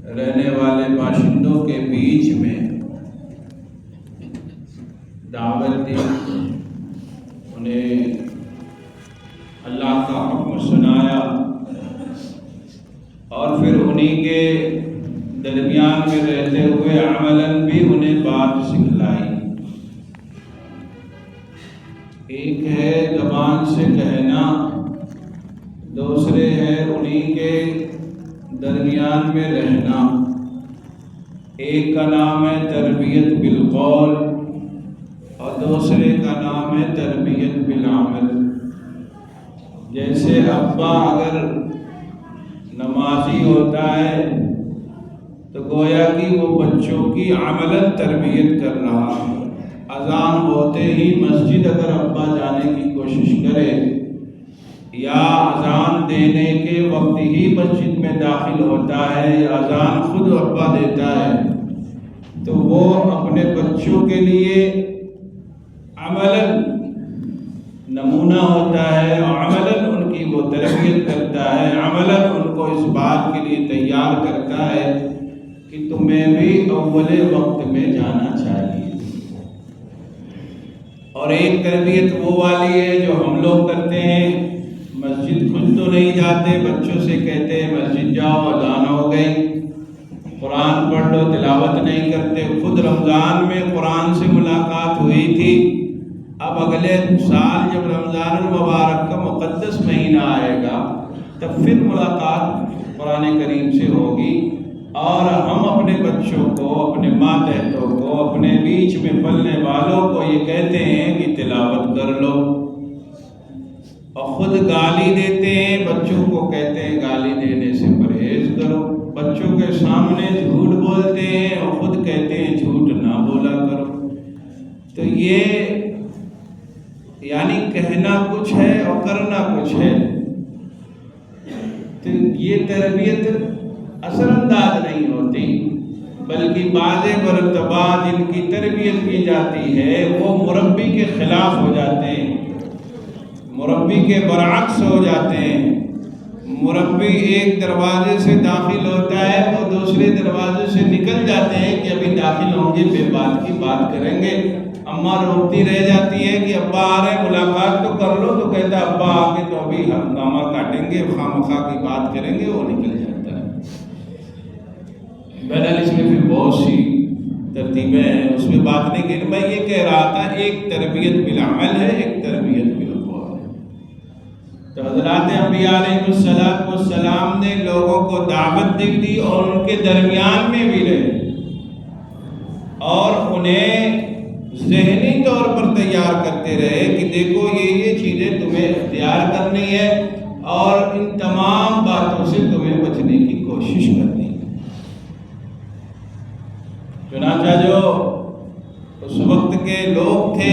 رہنے والے باشندوں کے بیچ میں دعوت دی، انہیں اللہ کا حکم سنایا اور پھر انہی کے درمیان میں رہتے ہوئے عملاً بھی انہیں بات سکھلائی۔ ایک ہے زبان سے کہنا، دوسرے ہے انہی کے درمیان میں رہنا۔ ایک کا نام ہے تربیت بالقول اور دوسرے کا نام ہے تربیت بالعمل۔ جیسے ابا اگر نمازی ہوتا ہے تو گویا کہ وہ بچوں کی عملاً تربیت کر رہا ہے۔ اذان ہوتے ہی مسجد اگر ابا جانے کی کوشش کرے یا اذان دینے کے وقت ہی مسجد میں داخل ہوتا ہے یا اذان خود ابا دیتا ہے تو وہ اپنے بچوں کے لیے عملاً نمونہ ہوتا ہے اور عملاً ان کی وہ تربیت کرتا ہے، عملاً ان کو اس بات کے لیے تیار کرتا ہے کہ تمہیں بھی اول وقت میں جانا چاہیے۔ اور ایک تربیت وہ والی ہے جو ہم لوگ کرتے ہیں، مسجد خود تو نہیں جاتے، بچوں سے کہتے ہیں مسجد جاؤ، اذان ہو گئی، قرآن پڑھ لو، تلاوت نہیں کرتے۔ خود رمضان میں قرآن سے ملاقات ہوئی تھی، اب اگلے سال جب رمضان المبارک کا مقدس مہینہ آئے گا تب پھر ملاقات قرآن کریم سے ہوگی، اور ہم اپنے بچوں کو، اپنے ماتحتوں کو، اپنے بیچ میں پلنے والوں کو یہ کہتے ہیں کہ تلاوت کر لو، اور خود گالی دیتے ہیں، بچوں کو کہتے ہیں گالی دینے سے پرہیز کرو، بچوں کے سامنے جھوٹ بولتے ہیں اور خود کہتے ہیں جھوٹ نہ بولا کرو۔ تو یہ یعنی کہنا کچھ ہے اور کرنا کچھ ہے، تو یہ تربیت اثر انداز نہیں ہوتی، بلکہ بعض مرتبہ جن کی تربیت کی جاتی ہے وہ مربی کے خلاف ہو جاتے ہیں، مربی کے برعکس ہو جاتے ہیں۔ مربی ایک دروازے سے داخل ہوتا ہے، وہ دوسرے دروازے سے نکل جاتے ہیں کہ ابھی داخل ہوں گے، بے بات کی بات کریں گے۔ اماں روتی رہ جاتی ہے کہ ابا آ رہے ہیں، ملاقات تو کر لو، تو کہتا ہے ابا آ کے تو ابھی ہنگامہ کاٹیں گے، خواہ کی بات کریں گے، وہ نکل جاتا ہے۔ بہرحال اس میں پھر بہت سی ترتیبیں ہیں، اس میں بات نہیں کہ میں یہ کہہ رہا تھا ایک تربیت بالعمل ہے، ایک تربیت بالقول ہے۔ تو حضرات انبیاء علیہ السلام نے لوگوں کو دعوت دی اور ان کے درمیان میں بھی رہے اور انہیں ذہنی طور پر تیار کرتے رہے کہ دیکھو یہ چیزیں تمہیں اختیار کرنی ہے اور ان تمام باتوں سے تمہیں بچنے کی کوشش کرنی ہے۔ چنانچہ جو اس وقت کے لوگ تھے،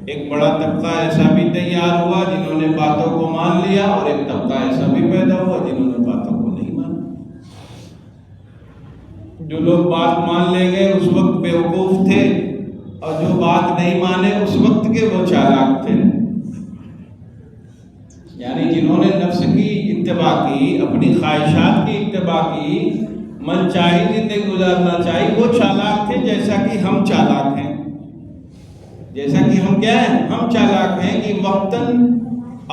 ایک بڑا طبقہ ایسا بھی تیار ہوا جنہوں نے باتوں کو مان لیا، اور ایک طبقہ ایسا بھی پیدا ہوا جنہوں نے باتوں کو نہیں مانا۔ جو لوگ بات مان لے گئے اس وقت بیوقوف تھے، اور جو بات نہیں مانے اس وقت کے وہ چالاک تھے۔ یعنی جنہوں نے نفس کی اتباع کی، اپنی خواہشات کی اتباع کی، من چاہی زندگی گزارنا چاہیے، وہ چالاک تھے، جیسا کہ ہم چالاک ہیں، جیسا کہ ہم کیا ہیں، ہم چالاک ہیں کہ وقتاً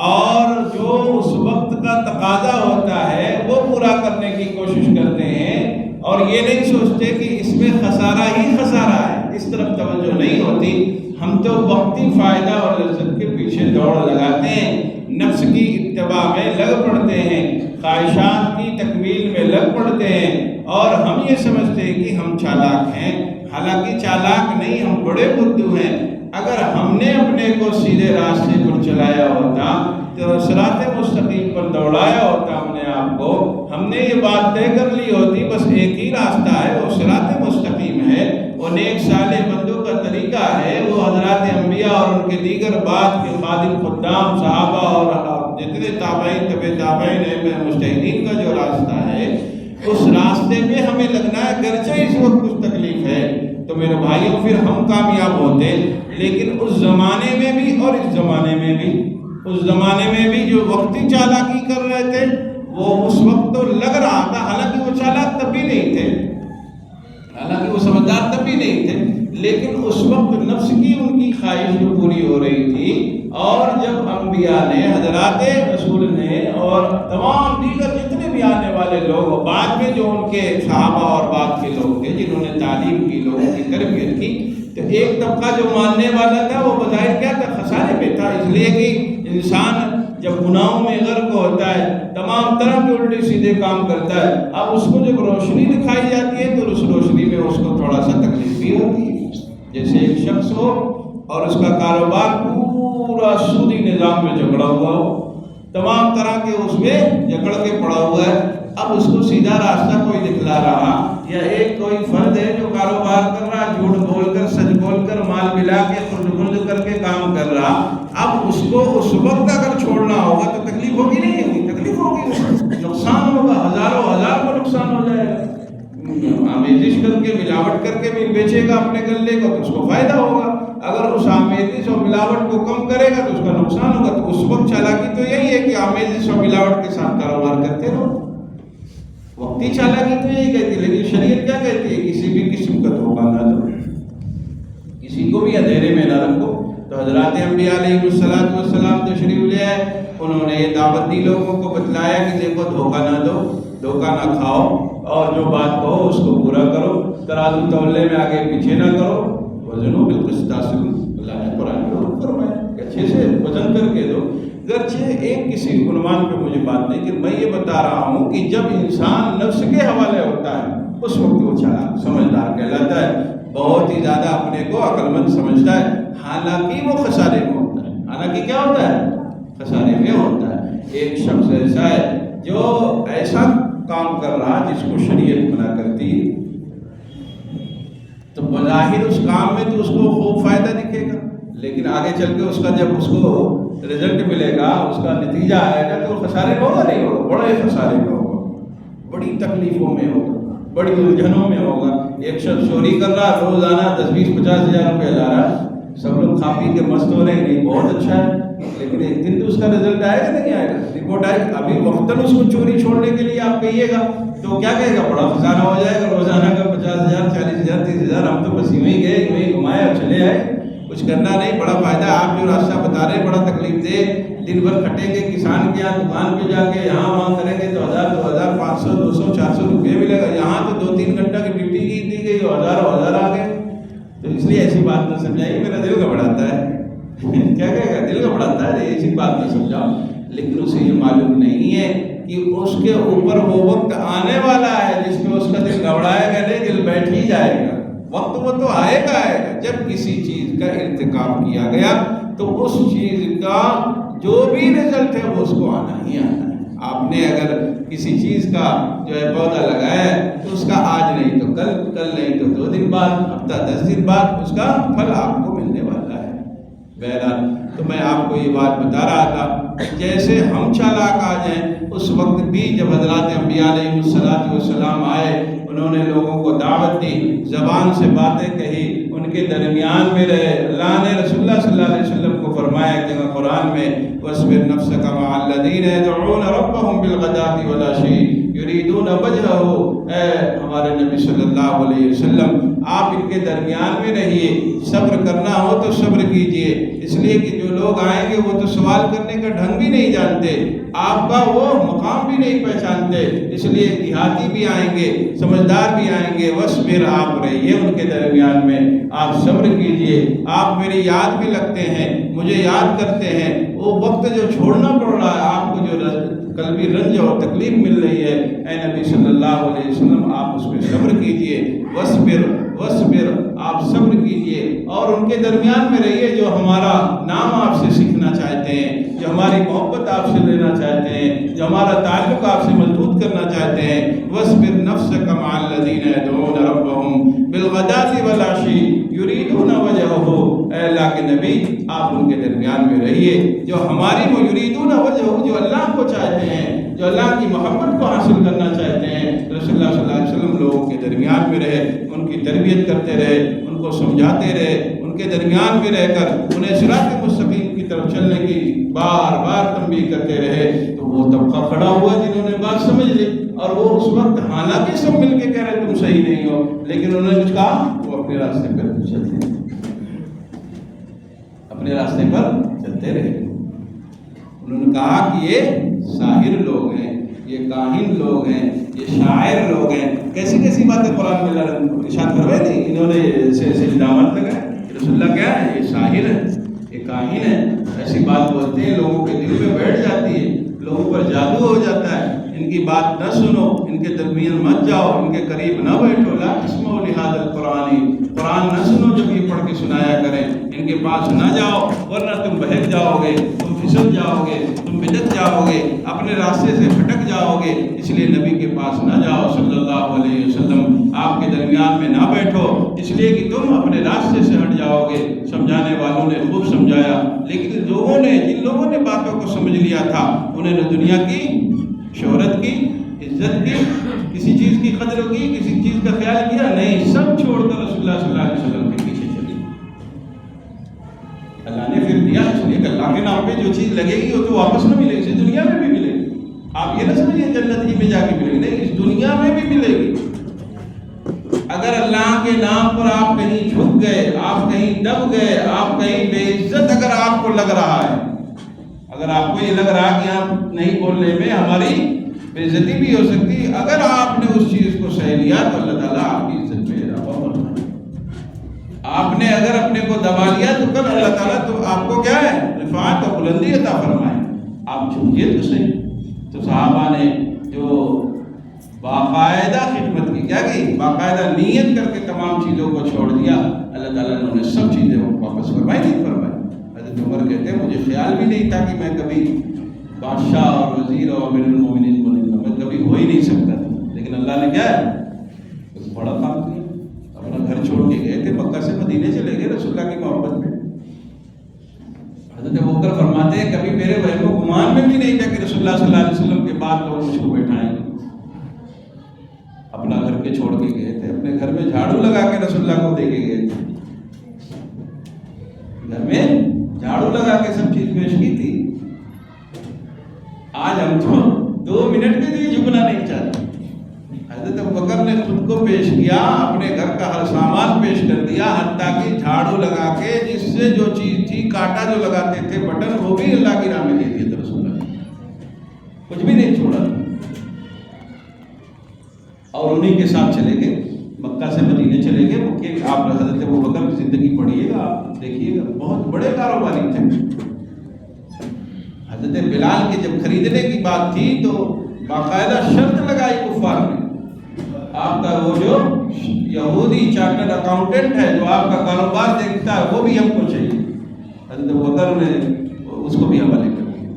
اور جو اس وقت کا تقاضا ہوتا ہے وہ پورا کرنے کی کوشش کرتے ہیں، اور یہ نہیں سوچتے کہ اس میں خسارہ ہی خسارہ ہے، اس طرف توجہ نہیں ہوتی۔ ہم تو وقتی فائدہ اور لذت کے پیچھے دوڑ لگاتے ہیں، نفس کی اتباع میں لگ پڑتے ہیں، خواہشات کی تکمیل میں لگ پڑتے ہیں، اور ہم یہ سمجھتے ہیں کہ ہم چالاک ہیں، حالانکہ چالاک نہیں، ہم بڑے بدھو ہیں۔ اگر ہم نے اپنے کو سیدھے راستے پر چلایا ہوتا تو صراط مستقیم پر دوڑایا ہوتا اپنے آپ کو، ہم نے یہ بات طے کر لی ہوتی بس ایک ہی راستہ ہے، وہ صراط مستقیم ہے، وہ نیک صالح بندوں کا طریقہ ہے، وہ حضرات انبیاء اور ان کے دیگر بعد کے خادم خدام صحابہ اور جتنے تابعین تابعین مجتہدین کا جو راستہ ہے، اس راستے پہ ہمیں لگنا ہے۔ گرچہ اس وقت کچھ تکلیف ہے تو میرے بھائیوں پھر ہم کامیاب ہوتے، لیکن اس زمانے میں بھی اور اس زمانے میں بھی، اس زمانے میں بھی جو وقتی چالاکی کر رہے تھے وہ اس وقت تو لگ رہا تھا، حالانکہ وہ چالاک تب بھی نہیں تھے، حالانکہ وہ سمجھدار تب بھی نہیں تھے، لیکن اس وقت نفس کی ان کی خواہش جو پوری ہو رہی تھی، اور جب انبیاء نے، حضرات رسول نے اور تمام دیگر جتنے بھی آنے والے لوگ، بعد میں جو ان کے صحابہ اور بعد کے لوگ تھے جنہوں نے تعلیم کی، لوگوں کی تربیت کی، تو ایک طبقہ جو ماننے والا تھا وہ بظاہر کیا تھا؟ خسارے میں تھا، اس لیے کہ انسان جب گناہوں میں غرق ہوتا ہے، تمام طرح کے الٹے سیدھے کام کرتا ہے، اب اس کو جب روشنی دکھائی جاتی ہے تو اس روشنی میں اس کو تھوڑا سا تکلیف بھی ہوتی ہے۔ جیسے ایک شخص ہو اور اس کا کاروبار پورا سودی نظام میں جکڑا ہوا ہو، تمام طرح کے اس میں جکڑ کے پڑا ہوا ہے، اب اس کو سیدھا راستہ کوئی دکھلا رہا، یا ایک کوئی فرد ہے جو کاروبار کر رہا، جھوٹ بول کر، سچ بول کر، مال ملا کے، خرد کر کے کام کر رہا، اب اس کو اس وقت اگر چھوڑنا ہوگا تو تکلیف ہوگی نہیں ہوگی؟ تکلیف ہوگی، نقصان ہوگا، ہزاروں ہزار کا نقصان ہو جائے گا۔ آمیزش کر کے، ملاوٹ کر کے بھی بیچے گا اپنے غلے کو تو اس کو فائدہ ہوگا، اگر اس آمیزش اور ملاوٹ کو کم کرے گا تو اس کا نقصان ہوگا۔ تو اس وقت چالاکی تو یہی ہے کہ آمیزش اور ملاوٹ کے ساتھ کاروبار کرتے رہو۔ وقتی چالاکی تو یہی کہتی ہے، لیکن شریعت کیا کہتی ہے؟ کسی بھی قسم کا دھوکہ نہ دو، کسی کو بھی اندھیرے میں نہ رکھو۔ تو حضرات انبیاء علیہ السلام تشریف لے آئے، انہوں نے یہ دعوت دی، لوگوں کو بتلایا کہ دیکھو دھوکہ نہ دو، دھوکہ نہ کھاؤ، اور جو بات کہو اس کو پورا کرو، ترازو تولے میں آگے پیچھے نہ کرو، وزنو بالقسطاس، اللہ نے قرآن میں فرمایا کہ اچھے سے وزن کر کے دو۔ گرچہ ایک کسی عنوان پہ مجھے بات نہیں، کہ میں یہ بتا رہا ہوں کہ جب انسان نفس کے حوالے ہوتا ہے اس وقت وہ چالاک سمجھدار کہلاتا ہے، بہت ہی زیادہ اپنے کو عقل مند سمجھتا ہے، حالانکہ وہ خسارے میں ہوتا ہے۔ حالانکہ کیا ہوتا ہے؟ خسارے میں ہوتا ہے۔ ایک شخص ایسا ہے جو ایسا کام کر رہا جس کو شریعت منع کرتی ہے، تو بظاہر اس کام میں تو اس کو خوب فائدہ دکھے گا، لیکن آگے چل کے اس کا جب اس کو رزلٹ ملے گا، اس کا نتیجہ آئے گا، تو خسارے میں ہوگا نہیں ہوگا؟ بڑے خسارے میں ہوگا، بڑی تکلیفوں میں ہوگا، بڑی الجھنوں میں ہوگا۔ ایک شخص چوری کر رہا، روزانہ 10-20-50 ہزار روپے لا رہا، سب لوگ کھا پی کے مست ہو رہے ہیں، نہیں بہت اچھا ہے، لیکن ایک دن تو اس کا رزلٹ آئے گا نہیں آئے گا، رپورٹ آئے گا۔ ابھی وقتاً اس کو چوری چھوڑنے کے لیے آپ کہیے گا تو کیا کہے گا؟ بڑا خسارہ ہو جائے گا، روزانہ کا 50,000 40,000 30,000 ہم تو بس یوں ہی گئے، یوں ہی گھمائے اور چلے آئے، کچھ کرنا نہیں، بڑا فائدہ۔ آپ جو راستہ بتا رہے ہیں بڑا تکلیف دہ، دن بھر کھٹیں گے کسان کے یہاں، دکان پہ جا کے یہاں وہاں کریں گے تو 1000 2000 500 200 400 روپئے ملے گا، یہاں تو 2-3 گھنٹہ کی ڈیوٹی کی دی گئی اور ہزار آ گئے۔ تو اس لیے ایسی بات نہ سمجھائیے، میرا دل گھبراتا ہے۔ کیا کہے گا؟ دل گھبراتا ہے، ایسی بات نہ سمجھاؤ۔ لیکن اسے یہ معلوم نہیں ہے کہ اس کے اوپر وہ وقت آنے والا ہے جس میں اس کا دل گھبرائے گا نہیں، دل بیٹھ ہی جائے گا۔ وقت وہ تو آئے گا جب کسی چیز کا ارتکاب کیا گیا تو اس چیز کا جو بھی رزلٹ ہے وہ اس کو آنا ہی آنا ہے۔ آپ نے اگر کسی چیز کا جو ہے پودا لگایا ہے تو اس کا آج نہیں تو کل، کل نہیں تو 2 دن بعد، ہفتہ 10 دن بعد اس کا پھل آپ کو ملنے والا ہے۔ بہرحال تو میں آپ کو یہ بات بتا رہا تھا، جیسے ہم چالاک آ جائیں، اس وقت بھی جب حضرات انبیاء علیہ السلام آئے، انہوں نے لوگوں کو دعوت دی، زبان سے باتیں کہی، ان کے درمیان میں رہے۔ اللہ نے رسول اللہ صلی اللہ علیہ وسلم کو فرمایا کہ قرآن میں وَاصْبِرْ نَفْسَكَ مَعَ الَّذِينَ يَدْعُونَ رَبَّهُمْ بِالْغَدَاةِ وَالْعَشِيِّ يُرِيدُونَ وَجْهَهُ۔ اے ہمارے نبی صلی اللہ علیہ وسلم، آپ ان کے درمیان میں رہیے، صبر کرنا ہو تو صبر کیجئے، اس لیے کہ جو لوگ آئیں گے وہ تو سوال کرنے کا ڈھنگ بھی نہیں جانتے، آپ کا وہ مقام بھی نہیں پہچانتے، اس لیے دیہاتی بھی آئیں گے، سمجھدار بھی آئیں گے۔ وَاصْبِرْ، آپ رہیے ان کے درمیان میں، آپ صبر کیجئے، آپ میری یاد بھی لگتے ہیں، مجھے یاد کرتے ہیں، وہ وقت جو چھوڑنا پڑ رہا ہے آپ کو، جو قلبی رنج اور تکلیف مل رہی ہے، اے نبی صلی اللہ علیہ وسلم آپ اس پہ صبر کیجئے۔ وَاصْبِرْ، آپ صبر کیجئے اور ان کے درمیان میں رہیے جو ہمارا نام آپ سے سیکھنا چاہتے ہیں، جو ہماری محبت آپ سے لینا چاہتے ہیں، جو ہمارا تعلق آپ سے مضبوط کرنا چاہتے ہیں۔ وَاصْبِرْ نَفْسَكَ مَعَ الَّذِينَ يَدْعُونَ رَبَّهُمْ بِالْغَدَاةِ وَالْعَشِيِّ يُرِيدُونَ وَجْهَهُ، اے اللہ کے نبی آپ ان کے درمیان میں رہیے، جو ہماری وہ یریدون وجہہ، جو اللہ کو چاہتے ہیں، جو اللہ کی محبت کو حاصل کرنا چاہتے ہیں، رسول اللہ صلی اللہ علیہ وسلم لوگوں کے درمیان میں رہے، ان کی تربیت کرتے رہے، ان کو سمجھاتے رہے، ان کے درمیان میں رہ کر انہیں صراط مستقیم کی طرف چلنے کی بار بار تنبیہ کرتے رہے تو وہ طبقہ کھڑا ہوا جنہوں نے بات سمجھ لی، اور وہ اس وقت حالانکہ سب مل کے کہہ رہے تم صحیح نہیں ہو، لیکن انہوں نے کچھ کہا، وہ اپنے راستے پر چلتے اپنے راستے پر چلتے رہے۔ انہوں نے کہا کہ یہ ساحر لوگ ہیں، یہ کاہن لوگ ہیں، یہ شاعر لوگ ہیں، کیسی کیسی باتیں قرآن میں ارشاد کروائے تھے، انہوں نے ایسے الزامات لگائے۔ رسول اللہ کیا ہے؟ یہ ساحر ہے، یہ کاہن ہے، ایسی بات بولتے ہیں لوگوں کے دل میں بیٹھ جاتی ہے، لوگوں پر جادو ہو جاتا ہے، ان کی بات نہ سنو، ان کے درمیان مت جاؤ، ان کے قریب نہ بیٹھو، لا تسمعوا لہذا القرآن، قرآن نہ سنو جب یہ پڑھ کے سنایا کریں، ان کے پاس نہ جاؤ ورنہ تم بہک جاؤ گے، تم پھسل جاؤ گے، تم بدعت جاؤ گے، اپنے راستے سے بھٹک جاؤ گے، اس لیے نبی کے پاس نہ جاؤ صلی اللہ علیہ وسلم، آپ کے درمیان میں نہ بیٹھو، اس لیے کہ تم اپنے راستے سے ہٹ جاؤ گے۔ سمجھانے والوں نے خوب سمجھایا، لیکن جن لوگوں نے باتوں کو سمجھ لیا تھا، انہوں نے دنیا کی، شہرت کی، عزت کی، کسی چیز کی قدر کی، کسی چیز کا خیال کیا نہیں، سب چھوڑ کر رسول اللہ صلی اللہ علیہ وسلم کے پیچھے چلے۔ اللہ نے پھر دیا، اس لیے کہ اللہ کے نام پہ جو چیز لگے گی وہ تو واپس نہ ملے گی، اس دنیا میں بھی ملے گی۔ آپ یہ نہ سمجھیں جنت ہی میں جا کے ملے گی، نہیں، اس دنیا میں بھی ملے گی۔ اگر اللہ کے نام پر آپ کہیں جھک گئے، آپ کہیں دب گئے، آپ کہیں بے عزت اگر آپ کو لگ رہا ہے، اگر آپ کو یہ لگ رہا ہے کہ آپ نہیں بولنے میں ہماری بے عزتی بھی ہو سکتی، اگر آپ نے اس چیز کو سہ لیا تو اللہ تعالیٰ آپ کی عزت میں اضافہ فرمائے۔ آپ نے اگر اپنے کو دبا لیا تو کل اللہ تعالیٰ تو آپ کو کیا ہے؟ رفعت اور بلندی عطا فرمائے۔ آپ جھکیے تو صحیح۔ تو صحابہ نے جو باقاعدہ خدمت کی، کیا کی؟ باقاعدہ نیت کر کے تمام چیزوں کو چھوڑ دیا، اللہ تعالیٰ نے انہیں سب چیزیں واپس فرمائی، نہیں فرمائی۔ حضرت عمر کہتے ہیں مجھے خیال بھی نہیں تھا کہ میں کبھی بادشاہ اور وزیر اور امیر المومنین بنوں گا، میں کبھی ہو ہی نہیں سکتا تھا، لیکن اللہ نے کیا ہے؟ بڑا کام کیا، اپنا گھر چھوڑ کے گئے تھے، مکہ سے مدینے چلے گئے رسول اللہ کی محبت میں۔ حضرت ابوبکر فرماتے ہیں کبھی میرے وہم و گمان میں بھی نہیں تھا کہ رسول اللہ صلی اللہ علیہ وسلم کے بعد لوگ مجھ کو بیٹھائیں گے۔ اپنا گھر کے چھوڑ کے گئے تھے، اپنے گھر میں جھاڑو لگا کے رسول اللہ کو دے کے گئے تھے، گھر میں جھاڑو لگا کے سب چیز پیش کی تھی۔ آج ہم تو 2 منٹ کے لیے جھکنا نہیں چاہتے۔ حضرت ابوبکر نے خود کو پیش کیا، اپنے گھر کا ہر سامان پیش کر دیا، حتیٰ کہ جھاڑو لگا کے جس سے جو چیز تھی، کانٹا جو لگاتے تھے بٹن، وہ بھی اللہ کی راہ میں دے دیے تھے رسول اللہ نے، کچھ بھی نہیں چھوڑا۔ اور انہیں کے ساتھ چلے گئے، مکہ سے مدینے چلے گئے۔ مکے آپ حضرت ابوبکر کی زندگی پڑھیے گا، آپ دیکھیے گا، بہت بڑے کاروباری تھے۔ حضرت بلال کے جب خریدنے کی بات تھی تو باقاعدہ شرط لگائی کفار نے، آپ کا وہ جو یہودی چارٹرڈ اکاؤنٹنٹ ہے جو آپ کا کاروبار دیکھتا ہے وہ بھی ہم کو چاہیے۔ حضرت ابوبکر نے اس کو بھی حوالے کر دیا،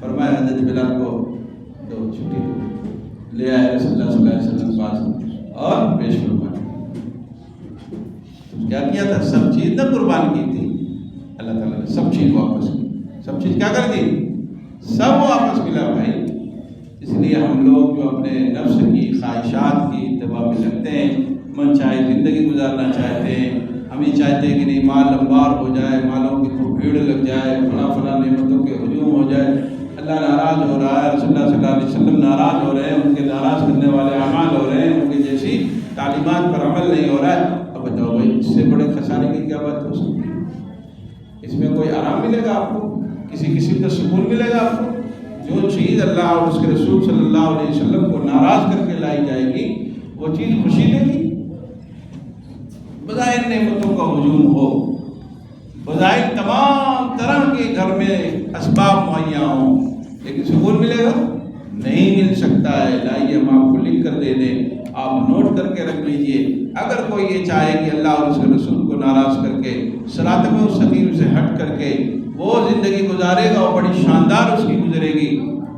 فرمایا حضرت بلال کو دو چھٹی دو، لے آئے رسول اللہ صلی اللہ علیہ وسلم کے پاس اور پیش فرمایا۔ کیا کیا تھا؟ سب چیز نہ قربان کی تھی، اللہ تعالیٰ نے سب چیز واپس کی، سب چیز کیا کر دی؟ سب واپس ملا بھائی۔ اس لیے ہم لوگ جو اپنے نفس کی خواہشات کی اتباع میں لگتے ہیں، من چاہے زندگی گزارنا چاہتے ہیں، ہم یہ چاہتے ہیں کہ نہیں مال انبار ہو جائے، مالوں کی خوب بھیڑ لگ جائے، فلاں نعمتوں کے ہجوم ہو جائے، اللہ ناراض ہو رہا ہے، رسول اللہ صلی اللہ علیہ وسلم ناراض ہو رہے ہیں، ان کے ناراض کرنے والے اعمال ہو رہے ہیں، ان کی جیسی تعلیمات پر عمل نہیں ہو رہا ہے۔ اب بتاؤ بھائی، اس سے بڑے خسارے کی کیا بات ہو سکتی ہے؟ اس میں کوئی آرام ملے گا آپ کو؟ کسی قسم کا سکون ملے گا آپ کو؟ جو چیز اللہ اور اس کے رسول صلی اللہ علیہ وسلم کو ناراض کر کے لائی جائے گی، وہ چیز خوشی دے گی؟ بظاہر نعمتوں کا ہجوم ہو، بظاہر تمام طرح کے گھر میں اسباب مہیا ہوں، لیکن سکون ملے گا؟ نہیں مل سکتا ہے۔ لائیے ہم آپ کو لکھ کر دے دیں، آپ نوٹ کر کے رکھ لیجئے۔ اگر کوئی یہ چاہے کہ اللہ اور اس کے رسول کو ناراض کر کے، صراط مستقیم سے ہٹ کر کے وہ زندگی گزارے گا، وہ بڑی شاندار اس کی گزرے گی،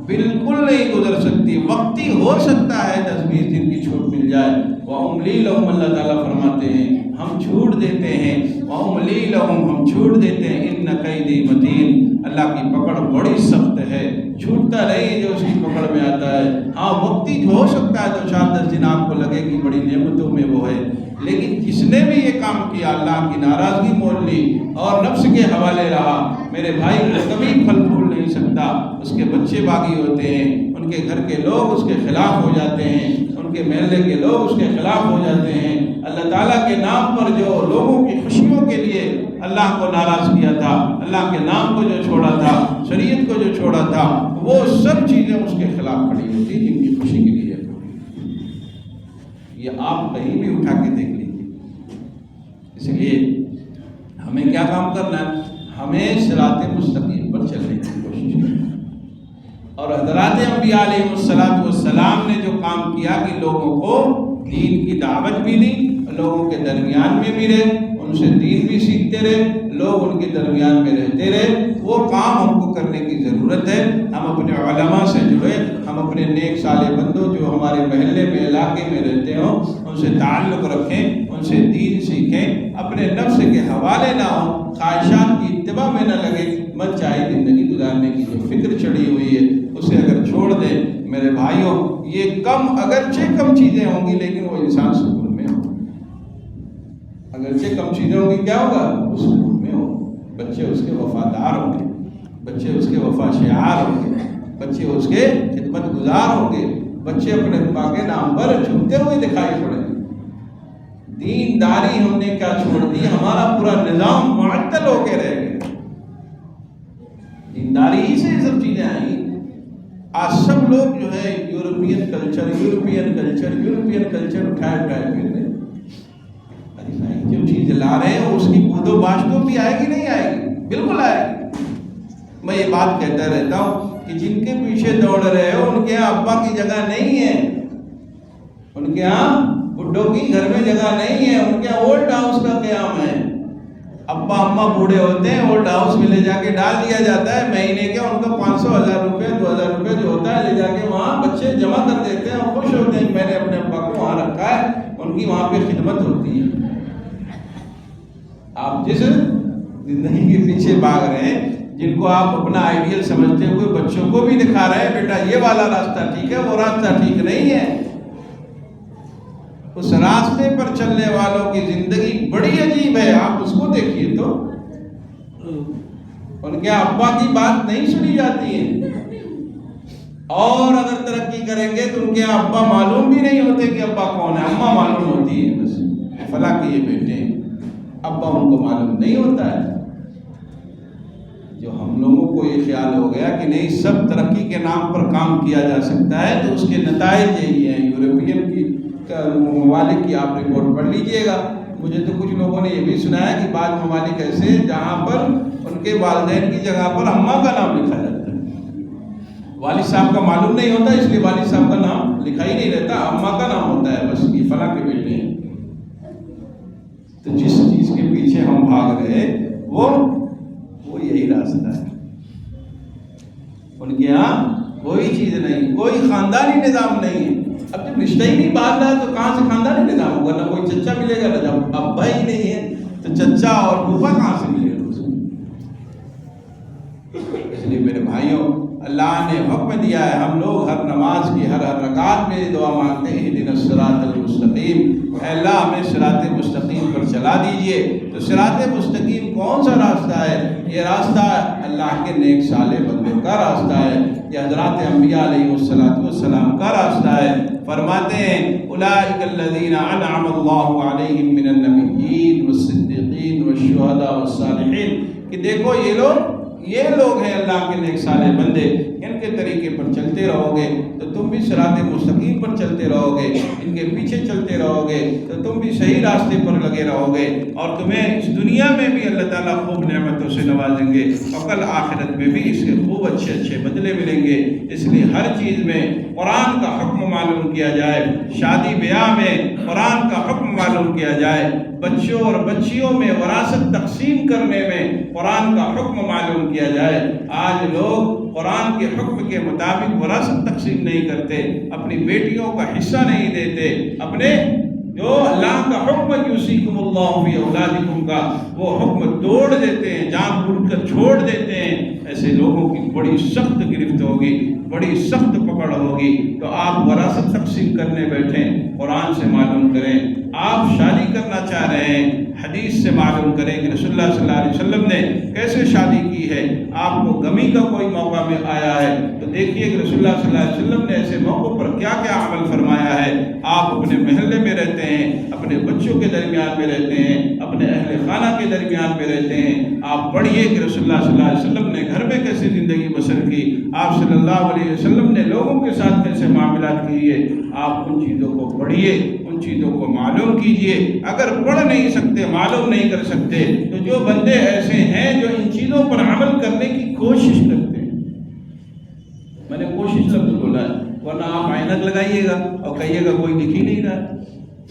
بالکل نہیں گزر سکتی۔ وقتی ہو سکتا ہے 10-20 دن کی چھوٹ مل جائے۔ وَأُمْلِي لَهُمْ، اللہ تعالیٰ فرماتے ہیں ہم چھوٹ دیتے ہیں، وَأُمْلِي لَهُمْ، ہم چھوٹ دیتے ہیں، إِنَّ كَيْدِي مَتِينٌ، اللہ کی پکڑ بڑی سخت ہے، چھوٹتا نہیں جو اس کی پکڑ میں آتا ہے۔ ہاں وقتی ہو سکتا ہے تو 4-10 دن آپ کو لگے کہ بڑی نعمتوں میں وہ ہے، لیکن جس نے بھی یہ کام کیا، اللہ کی ناراضگی مول لی اور نفس کے حوالے رہا، میرے بھائی کبھی پھل پھول نہیں سکتا، اس کے بچے باغی ہوتے ہیں، ان کے گھر کے لوگ اس کے خلاف ہو جاتے ہیں، ان کے محلے کے لوگ اس کے خلاف ہو جاتے ہیں۔ اللہ تعالیٰ کے نام پر جو لوگوں کی خوشیوں کے لیے اللہ کو ناراض کیا تھا، اللہ کے نام کو جو چھوڑا تھا، شریعت کو جو چھوڑا تھا، وہ سب چیزیں اس کے خلاف کھڑی ہوتی جن کی خوشی کے لیے۔ یہ آپ کہیں بھی اٹھا کے دیکھ لیجیے۔ اس لیے ہمیں کیا کام کرنا ہے؟ ہمیں صراط مستقیم پر چلنے کی کوشش کرنا ہے۔ اور حضرات انبیاء علیہ السلام نے جو کام کیا کہ لوگوں کو دین کی دعوت بھی دی، لوگوں کے درمیان میں بھی رہے، ان سے دین بھی سیکھتے رہے، لوگ ان کے درمیان میں رہتے رہے، وہ کام ہم کو کرنے کی ضرورت ہے۔ ہم اپنے علماء سے جڑے، ہم اپنے نیک صالح بندوں جو ہمارے محلے میں علاقے میں رہتے ہوں ان سے تعلق رکھیں، ان سے دین سیکھیں، اپنے نفس کے حوالے نہ ہوں، خواہشات کی اتباع میں نہ لگے، من چاہے زندگی گزارنے کی جو فکر چڑھی ہوئی ہے اسے اگر چھوڑ دیں میرے بھائیوں، یہ اگرچہ کم چیزیں ہوں گی لیکن وہ انسان سکون میں ہو۔ اگرچہ کم چیزیں ہوں گی، کیا ہوگا؟ وہ سکون میں ہو، بچے اس کے وفادار ہوں گے، بچے اس کے وفا شعار ہوں گے، بچے اس کے خدمت گزار ہوں گے، بچے اپنے ابا کے نام پر جھکتے ہوئے دکھائی پڑیں گے۔ دینداری ہم نے کیا چھوڑ دی، ہمارا پورا نظام معطل ہو کے رہ گیا۔ دینداری ہی سے یہ سب چیزیں آئیں۔ آج سب لوگ جو ہے یورپین کلچر اٹھائے پھر رہے۔ جو چیز لا رہے ہیں اس کی بود و باش تو بھی آئے گی نہیں آئے گی؟ بالکل آئے گی۔ میں یہ بات کہتا رہتا ہوں کہ جن کے پیچھے دوڑ رہے ہو ان کے یہاں ابا کی جگہ نہیں ہے، ان کے یہاں بڈھوں کی گھر میں جگہ نہیں ہے، ان کے یہاں اولڈ ہاؤس کا قیام ہے۔ ابا اما بوڑھے ہوتے ہیں، اولڈ ہاؤس میں لے جا کے ڈال دیا جاتا ہے، مہینے کے ان کا 500 1000 روپے 2000 روپے جو ہوتا ہے لے جا کے وہاں بچے جمع کر دیتے ہیں اور خوش ہوتے ہیں کہ میں نے اپنے ابا کو وہاں رکھا ہے، ان کی وہاں پہ خدمت ہوتی ہے۔ آپ جس زندگی کے پیچھے بھاگ رہے ہیں، جن کو آپ اپنا آئیڈیل سمجھتے ہوئے بچوں کو بھی دکھا رہے ہیں بیٹا یہ والا راستہ ٹھیک ہے، وہ راستہ ٹھیک نہیں ہے، اس راستے پر چلنے والوں کی زندگی بڑی عجیب ہے۔ آپ اس کو دیکھیے تو ان کے ابا کی بات نہیں سنی جاتی ہے، اور اگر ترقی کریں گے تو ان کے ابا معلوم بھی نہیں ہوتے کہ ابا کون ہے، اماں معلوم ہوتی ہے، بس فلاں کے یہ بیٹے ہیں، ابا ان کو معلوم نہیں ہوتا ہے۔ جو ہم لوگوں کو یہ خیال ہو گیا کہ نہیں سب ترقی کے نام پر کام کیا جا سکتا ہے، تو اس کے نتائج یہی ہیں۔ یورپین کی ممالک کی آپ رپورٹ پڑھ لیجئے گا۔ مجھے تو کچھ لوگوں نے یہ بھی سنایا کہ بعض ممالک ایسے ہیں جہاں پر ان کے والدین کی جگہ پر اماں کا نام لکھا جاتا ہے، والد صاحب کا معلوم نہیں ہوتا، اس لیے والد صاحب کا نام لکھا ہی نہیں رہتا، اماں کا نام ہوتا ہے، بس یہ فلاں کے بیٹے ہیں۔ تو جس چیز کے پیچھے ہم بھاگ رہے وہ یہی راستہ ہے۔ ان کے یہاں کوئی چیز نہیں، کوئی خاندانی نظام نہیں ہے۔ اب جب رشتہ ہی نہیں باندھ رہا تو کہاں سے خاندانی نظام ہوگا؟ نہ کوئی چچا ملے گا، نہ جب ابا ہی نہیں ہے تو چچا اور پھوپھا کہاں سے ملے گا؟ اس لیے میرے بھائیوں، اللہ نے حکم دیا ہے، ہم لوگ ہر نماز کی ہر رکعت میں دعا مانگتے ہیں اہدنا الصراط المستقیم، اے اللہ ہمیں صراط مستقیم پر چلا دیجئے۔ تو صراط مستقیم کون سا راستہ ہے؟ یہ راستہ اللہ کے نیک صالح بندوں کا راستہ ہے، یہ حضرات انبیاء علیہ السلام کا راستہ ہے۔ فرماتے ہیں اولئک الذین انعم اللہ علیہم من النبیین والصدیقین والشہداء والصالحین، کہ دیکھو یہ لوگ ہیں اللہ کے نیک صالح بندے، ان کے طریقے پر چلتے رہو گے تو تم بھی صراط مستقیم پر چلتے رہو گے، ان کے پیچھے چلتے رہو گے تو تم بھی صحیح راستے پر لگے رہو گے، اور تمہیں اس دنیا میں بھی اللہ تعالیٰ خوب نعمتوں سے نوازیں گے، اور کل آخرت میں بھی اس کے خوب اچھے بدلے ملیں گے۔ اس لیے ہر چیز میں قرآن کا حکم معلوم کیا جائے، شادی بیاہ میں قرآن کا حکم معلوم کیا جائے، بچوں اور بچیوں میں وراثت تقسیم کرنے میں قرآن کا حکم معلوم کیا جائے۔ آج لوگ قرآن کے حکم کے مطابق وراثت تقسیم نہیں کرتے، اپنی بیٹیوں کا حصہ نہیں دیتے، اپنے جو اللہ کا حکم یوصیکم اللہ فی اولادکم کا وہ حکم توڑ دیتے ہیں، جان بوجھ کر چھوڑ دیتے ہیں۔ ایسے لوگوں کی بڑی سخت گرفت ہوگی، بڑی سخت پکڑ ہوگی۔ تو آپ وراثت تقسیم کرنے بیٹھیں، قرآن سے معلوم کریں۔ آپ شادی کرنا چاہ رہے ہیں، حدیث سے معلوم کریں کہ رسول اللہ صلی اللہ علیہ وسلم نے کیسے شادی کی ہے، آپ کو غمی کا کوئی موقع میں آیا ہے تو دیکھیے کہ رسول اللہ صلی اللہ علیہ وسلم نے ایسے موقع پر کیا کیا عمل فرمایا ہے۔ آپ اپنے محلے میں رہتے ہیں، اپنے بچوں کے درمیان میں رہتے ہیں، اپنے اہل خانہ کے درمیان میں رہتے ہیں، آپ پڑھیے کہ رسول اللہ صلی اللہ علیہ وسلم نے گھر میں کیسے زندگی بسر کی، آپ صلی اللہ علیہ وسلم نے لوگوں کے ساتھ کیسے معاملات کیے۔ آپ ان چیزوں کو پڑھیے، ان چیزوں کو معلوم کیجئے۔ اگر پڑھ نہیں سکتے، معلوم نہیں کر سکتے، تو جو بندے ایسے ہیں جو ان چیزوں پر عمل کرنے کی کوشش کرتے ہیں، میں نے کوشش لفظ بولا ہے، ورنہ آپ عینک لگائیے گا اور کہیے گا کوئی دکھ ہی نہیں رہا،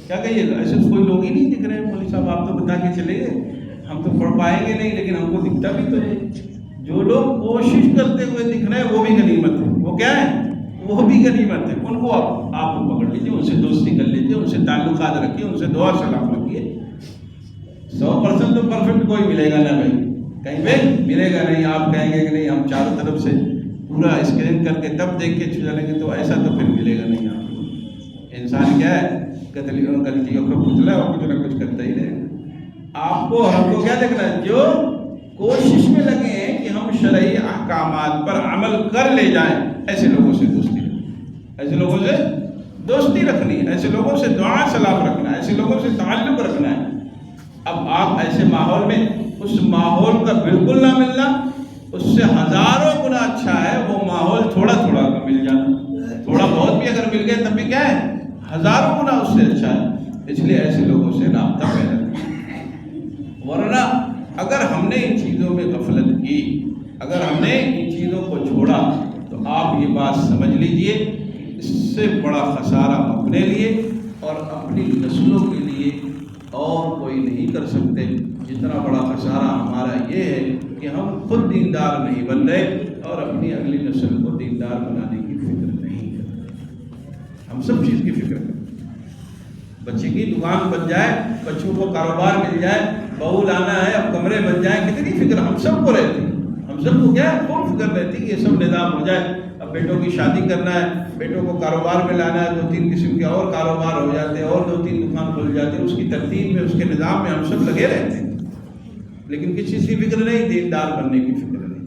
کیا کہیے گا؟ ایسے تو کوئی لوگ ہی نہیں دکھ رہے ہیں، مولوی صاحب آپ تو بتا کے چلے گئے، ہم تو پڑھ پائیں گے نہیں لیکن ہم کو دکھتا بھی تو نہیں۔ جو لوگ کوشش کرتے ہوئے دکھ رہے ہیں وہ بھی غنیمت ہے، وہ کیا ہے؟ وہ بھی غنیمت ہے۔ ان کو آپ پکڑ لیجیے، ان سے دوستی کر لیجیے، ان سے تعلقات رکھیے، ان سے دعا سلام رکھیے۔ 100% تو پرفیکٹ کوئی ملے گا نہ بھائی، کہیں پہ ملے گا نہیں۔ آپ کہیں گے کہ نہیں ہم چاروں طرف سے پورا اسکرین کر کے تب دیکھ کے چلیں گے، تو ایسا تو پھر ملے گا نہیں آپ کو۔ انسان کیا ہے؟ غلطیوں کا پتلا ہے اور کچھ نہ کچھ کرتا ہی رہے گا۔ آپ کو ہم کو کیا دیکھنا ہے؟ جو کوشش میں لگے ہیں کہ ہم شرعی احکامات پر عمل کر لے جائیں، ایسے لوگوں سے دوستی رکھنی، ایسے لوگوں سے دوستی رکھنی ہے، ایسے لوگوں سے دعا سلام رکھنا ہے، ایسے لوگوں سے تعلق رکھنا ہے۔ اب آپ ایسے ماحول میں اس ماحول کا بالکل نہ ملنا اس سے ہزاروں گنا اچھا ہے وہ ماحول تھوڑا تھوڑا کا مل جانا۔ تھوڑا بہت بھی اگر مل گئے تب بھی کیا ہے؟ ہزاروں گنا اس سے اچھا ہے۔ اس لیے ایسے لوگوں سے رابطہ پیدا کریں، ورنہ اگر ہم نے ان چیزوں میں غفلت کی، اگر ہم نے ان چیزوں کو چھوڑا تو آپ یہ بات سمجھ لیجئے کہ اس سے بڑا خسارہ اپنے لیے اور اپنی نسلوں کے لیے اور کوئی نہیں کر سکتے۔ جتنا بڑا خسارہ ہمارا یہ ہے کہ ہم خود دیندار نہیں بن رہے اور اپنی اگلی نسل کو دیندار بنانے کی فکر نہیں کرتے۔ ہم سب چیز کی فکر کرتے، بچے کی دکان بن جائے، بچوں کو کاروبار مل جائے، بہو لانا ہے، اب کمرے بن جائیں، کتنی فکر ہم سب کو رہتی، ہم سب کو کیا ہے؟ خوب فکر رہتی کہ یہ سب نظام ہو جائے۔ اب بیٹوں کی شادی کرنا ہے، بیٹوں کو کاروبار میں لانا ہے، 2-3 قسم کے اور کاروبار ہو جاتے ہیں، اور 2-3 دکان کھل جاتے ہیں، اس کی ترتیب میں، اس کے نظام میں ہم سب لگے رہتے ہیں، لیکن کسی چیز کی فکر نہیں، دیندار بننے کی فکر نہیں۔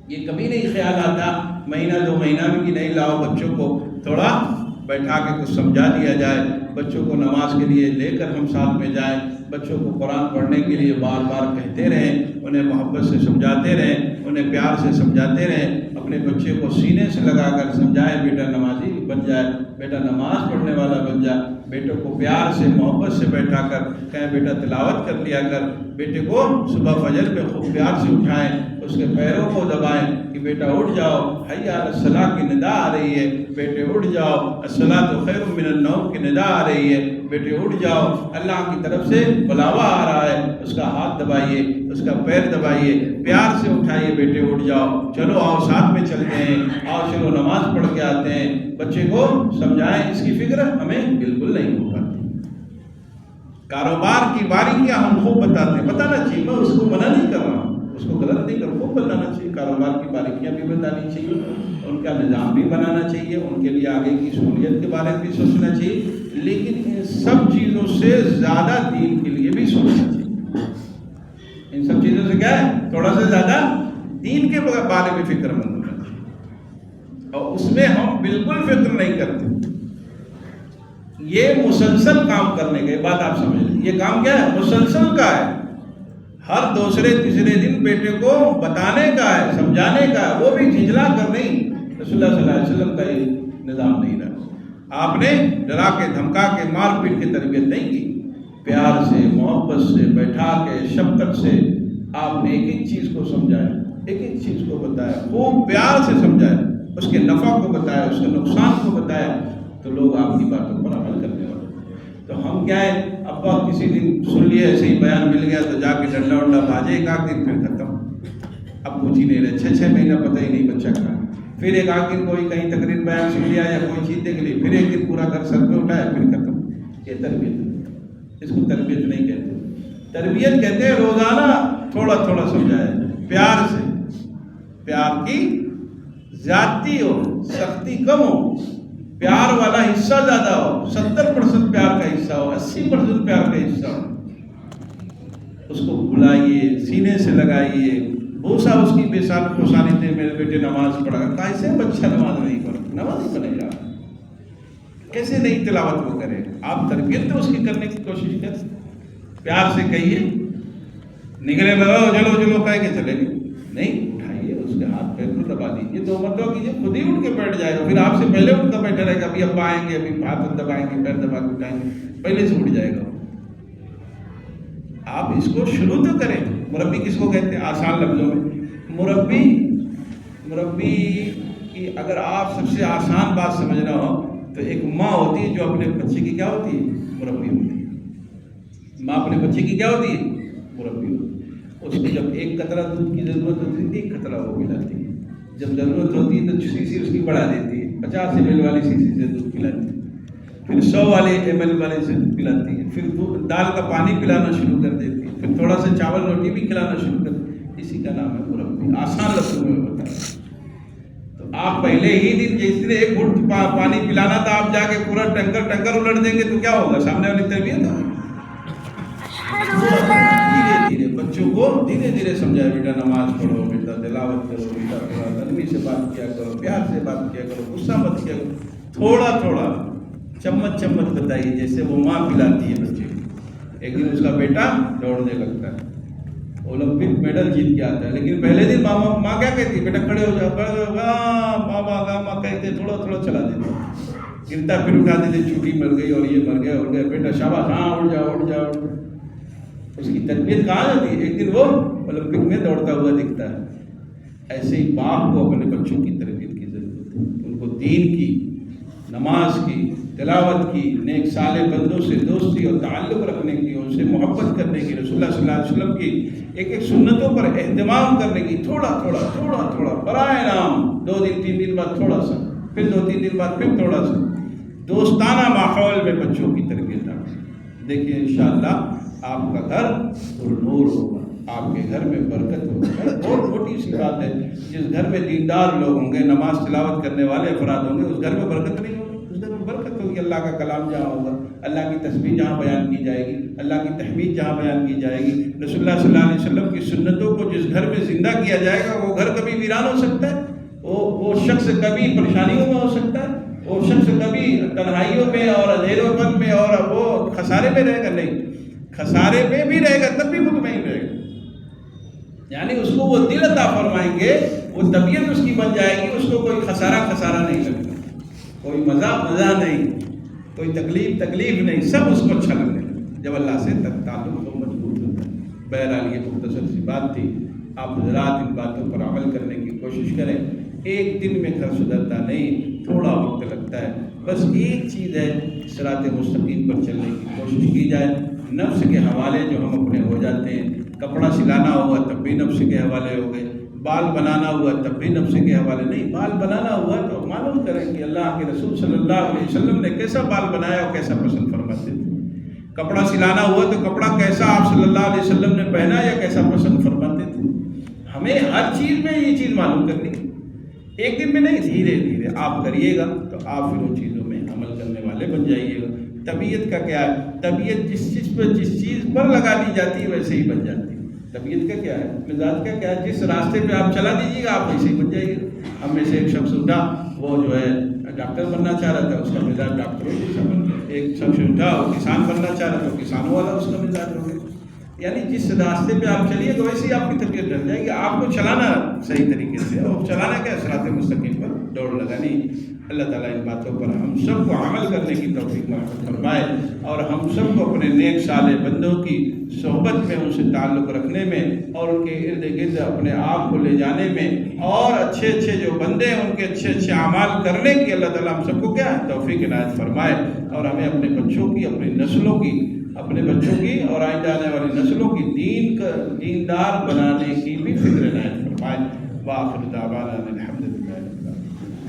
یہ کبھی نہیں خیال آتا مہینہ 2 مہینہ میں کہ نہیں لاؤ بچوں کو تھوڑا بیٹھا کے کچھ سمجھا دیا جائے، بچوں کو نماز کے لیے لے کر ہم ساتھ میں جائیں، بچوں کو قرآن پڑھنے کے لیے بار بار کہتے رہیں، انہیں محبت سے سمجھاتے رہیں، انہیں پیار سے سمجھاتے رہیں، اپنے بچے کو سینے سے لگا کر سمجھائیں، بیٹا نمازی بن جائے، بیٹا نماز پڑھنے والا بن جائے، بیٹوں کو پیار سے محبت سے بیٹھا کر کہیں بیٹا تلاوت کر لیا کر، بیٹے کو صبح فجر میں خوب پیار سے اٹھائیں، اس کے پیروں کو دبائیں کہ بیٹا اٹھ جاؤ، حی علی الصلاۃ کی ندا آ رہی ہے، بیٹے اٹھ جاؤ، الصلاۃ خیر من النوم کی ندا آ رہی ہے، بیٹے اٹھ جاؤ، اللہ کی طرف سے بلاوا آ رہا ہے، اس کا ہاتھ دبائیے، اس کا پیر دبائیے، پیار سے اٹھائیے، بیٹے اٹھ جاؤ، چلو آؤ ساتھ میں چلتے ہیں، آؤ چلو نماز پڑھ کے آتے ہیں، بچے کو سمجھائیں۔ اس کی فکر ہمیں بالکل نہیں ہو پاتی۔ کاروبار کی باریکیاں ہم خوب بتاتے ہیں، بتانا چاہیے، میں اس کو منع نہیں کر رہا ہوں، اس کو غلط نہیں کر، خوب بتانا چاہیے، کاروبار کی باریکیاں بھی بتانی چاہیے، ان کا نظام بھی بنانا چاہیے، ان کے لیے آگے کی سہولیت کے بارے میں بھی سوچنا چاہیے، لیکن ان سب چیزوں سے زیادہ دین کے لیے بھی سوچنا چاہیے۔ ان سب چیزوں سے کیا ہے؟ تھوڑا سا زیادہ دین کے بارے میں فکر مند ہونا چاہیے، اور اس میں ہم بالکل فکر نہیں کرتے۔ یہ مسلسل کام کرنے کا، یہ بات آپ سمجھ لیں، یہ کام کیا ہے؟ مسلسل کا ہے، ہر دوسرے تیسرے دن بیٹے کو بتانے کا ہے، سمجھانے کا ہے، وہ بھی جھنجھلا کر نہیں۔ رسول اللہ صلی اللہ علیہ وسلم کا یہ نظام نہیں رہا، آپ نے ڈرا کے دھمکا کے مار پیٹ کے تربیت نہیں کی، پیار سے محبت سے بیٹھا کے شفقت سے آپ نے ایک ایک چیز کو سمجھایا، ایک ایک چیز کو بتایا، خوب پیار سے سمجھایا، اس کے نفع کو بتایا، اس کے نقصان کو بتایا، تو لوگ آپ کی باتوں پر عمل کرنے والے۔ تو ہم کیا ہے، ابا کسی دن سن لیے ایسے ہی بیان مل گیا تو جا کے ڈنڈا ونڈا بھاجے، ایک آدھ دن پھر ختم، اب کچھ ہی نہیں رہے، 6 مہینہ پتہ ہی نہیں بچہ کا، پھر ایک آدھ دن کوئی کہیں تقریر بیان سن لیا یا کوئی چیز دیکھ لی، پھر ایک دن پورا گھر سر پہ اٹھایا، پھر ختم۔ یہ تربیت، اس کو تربیت نہیں کہتے، تربیت کہتے ہیں روزانہ تھوڑا تھوڑا سمجھایا، پیار سے، پیار کی زیادتی ہو، سختی کم ہو، پیار والا حصہ زیادہ ہو، 70% پیار کا حصہ ہو، 80% پیار کا حصہ ہو، اس کو بلائیے، سینے سے لگائیے، بوسا اس کی بے خوشانی دے، میرے بیٹے نماز پڑھا، کیسے بچہ نماز نہیں پڑھا، نماز ہی بنے گا، کیسے نہیں تلاوت وہ کرے؟ آپ تربیت تو اس کی کرنے کی کوشش کریں، پیار سے کہیے، نکلے چلو چلو کہہ کے چلے نہیں، اٹھائیے اس کے ہاتھ پیر کو دبا دیجیے، 2 مرتبہ کیجیے، خود ہی اٹھ کے بیٹھ جائے گا، پھر آپ سے پہلے اٹھ کر بیٹھا رہے گا، ابھی ابا آئیں گے، ابھی ہاتھ دبائیں گے، پیر دبا کے اٹھائیں گے، پہلے سے اٹھ جائے گا۔ آپ اس کو شروع تو کریں۔ مربی کس کو کہتے ہیں؟ آسان لفظوں میں مربی کی اگر آپ سب سے آسان بات سمجھنا ہو تو ایک ماں ہوتی ہے جو اپنے بچے کی کیا ہوتی ہے؟ مربی ہوتی ہے۔ ماں اپنے بچے کی کیا ہوتی ہے؟ مربی ہوتی ہے۔ اس کو جب 1 قطرہ دودھ کی ضرورت ہوتی ہے 1 قطرہ وہ پلاتی ہے، جب ضرورت ہوتی ہے تو شیشی اس کی بڑھا دیتی ہے، 50 ml والی شیشی سے دودھ پلاتی ہے، پھر 100 ml والے سے پلاتی ہے، پھر دال کا پانی پلانا شروع کر دیتی ہے، پھر تھوڑا سا چاول روٹی بھی کھلانا شروع کر دیتی ہے۔ اسی کا نام ہے مربی، آسان لفظوں میں بتایا۔ تو آپ پہلے ہی دن جس دن 1 گھونٹ پانی پلانا تھا، آپ جا کے پورا ٹنکر الٹ دیں گے تو کیا ہوگا؟ سامنے والی تربیت ہوگی۔ دھیرے دھیرے بچوں کو دھیرے دھیرے سمجھائے، بیٹا نماز پڑھو، بیٹا تلاوت کرو، بیٹا تھوڑا نرمی سے بات کیا کرو، پیار سے بات کیا کرو، غصہ مت کیا کرو، تھوڑا تھوڑا چمچ بتائیے، جیسے وہ ماں پلاتی ہے بچے کو۔ ایک دن اس کا بیٹا دوڑنے لگتا ہے، اولمپک میڈل جیت کے آتا ہے، لیکن پہلے دن ماں کیا کہتی ہے؟ بیٹا کھڑے ہو جاؤ، بابا ماں کہتے تھوڑا تھوڑا چلا دیتے، گرتا پھر اٹھا دیتے، چوٹی مر گئی اور یہ مر گیا، بیٹا شاباش، ہاں اٹھ جاؤ۔ اس کی تربیت کہاں جاتی ہے؟ ایک دن وہ اولمپک میں دوڑتا ہوا دکھتا ہے۔ ایسے ہی باپ کو اپنے بچوں کی تربیت کی ضرورت ہے، ان کو دین کی، نماز کی، تلاوت کی، نیک صالح بندوں سے دوستی اور تعلق رکھنے کی، ان سے محبت کرنے کی، رسول اللہ صلی اللہ علیہ وسلم کی ایک سنتوں پر اہتمام کرنے کی، تھوڑا برائے نام 2 دن 3 دن بعد تھوڑا سا، پھر 2-3 دن بعد پھر تھوڑا سا، دوستانہ ماحول میں بچوں کی تربیت آپ دیکھیے، انشاءاللہ آپ کا گھر نور ہوگا، آپ کے گھر میں برکت ہوگی۔ بہت چھوٹی سی بات ہے، جس گھر میں دیندار لوگ ہوں گے، نماز تلاوت کرنے والے افراد ہوں گے، اس گھر میں برکت نہیں ہوگی، اس گھر میں برکت ہوگی۔ اللہ کا کلام جہاں ہوگا، اللہ کی تسبیح جہاں بیان کی جائے گی، اللہ کی تحمید جہاں بیان کی جائے گی، رسول اللہ صلی اللہ علیہ وسلم کی سنتوں کو جس گھر میں زندہ کیا جائے گا، وہ گھر کبھی ویران ہو سکتا ہے، وہ شخص کبھی پریشانیوں میں ہو سکتا ہے، وہ شخص کبھی تنہائیوں میں اور اندھیروں پن میں اور وہ خسارے میں رہے گا نہیں، خسارے میں بھی رہے گا تب بھی مطمئن رہے گا۔ یعنی اس کو وہ دل عطا فرمائیں گے، وہ طبیعت اس کی بن جائے گی، اس کو کوئی خسارہ نہیں لگتا، کوئی مزہ نہیں، کوئی تکلیف نہیں، سب اس کو اچھا لگنے لگتا جب اللہ سے تعلق کو مضبوط ہوتا ہے۔ بہرحال یہ مختصر سی بات تھی، آپ حضرات ان باتوں پر عمل کرنے کی کوشش کریں۔ ایک دن میں گھر سدھرتا نہیں، تھوڑا وقت لگتا ہے، بس ایک چیز ہے، صراط مستقیم پر چلنے کی کوشش کی جائے۔ نفس کے حوالے جو ہم اپنے ہو جاتے ہیں، کپڑا سلانا ہوا تب بھی نفس کے حوالے ہو گئے، بال بنانا ہوا تب بھی نفس کے حوالے نہیں، بال بنانا ہوا تو معلوم کریں کہ اللہ کے رسول صلی اللہ علیہ وسلم نے کیسا بال بنایا اور کیسا پسند فرماتے تھے۔ کپڑا سلانا ہوا تو کپڑا کیسا آپ صلی اللہ علیہ وسلم نے پہنا یا کیسا پسند فرماتے تھے۔ ہمیں ہر چیز میں یہ چیز معلوم کرنی ہے، ایک دن میں نہیں، دھیرے دھیرے آپ کریے گا تو آپ پھر ان چیزوں میں عمل کرنے والے بن جائیے گا۔ طبیعت کا کیا ہے؟ طبیعت جس چیز پر لگا دی جاتی ہے ویسے ہی بن جاتی ہے۔ طبیعت کا کیا ہے؟ مزاج کا کیا ہے؟ جس راستے پہ آپ چلا دیجیے گا آپ ویسے ہی بن جائیے گا۔ ہم میں سے ایک شخص اٹھا، وہ جو ہے ڈاکٹر بننا چاہ رہا تھا، اس کا مزاج ڈاکٹروں جیسا بن گیا۔ ایک شخص اٹھا، وہ کسان بننا چاہ رہا تھا، کسانوں والا اس کا مزاج ہو گیا۔ یعنی جس راستے پہ آپ چلیے گا ویسے ہی آپ کی طبیعت ڈل جائے گی۔ آپ کو چلانا صحیح طریقے سے، اور چلانا کیا؟ صراط مستقیم پر دوڑ لگانی۔ اللہ تعالیٰ ان باتوں پر ہم سب کو عمل کرنے کی توفیق مرحمت فرمائے، اور ہم سب کو اپنے نیک صالح بندوں کی صحبت میں، ان سے تعلق رکھنے میں، اور ان کے ارد گرد اپنے آپ کو لے جانے میں، اور اچھے جو بندے ہیں ان کے اچھے اعمال کرنے کی اللہ تعالیٰ ہم سب کو کیا ہے؟ توفیق عنایت فرمائے، اور ہمیں اپنے بچوں کی، اپنی نسلوں کی، اپنے بچوں کی اور آئندہ آنے والی نسلوں کی دیندار بنانے کی بھی فکر عنایت فرمائے۔ وآخر دعوانا الحمد للہ۔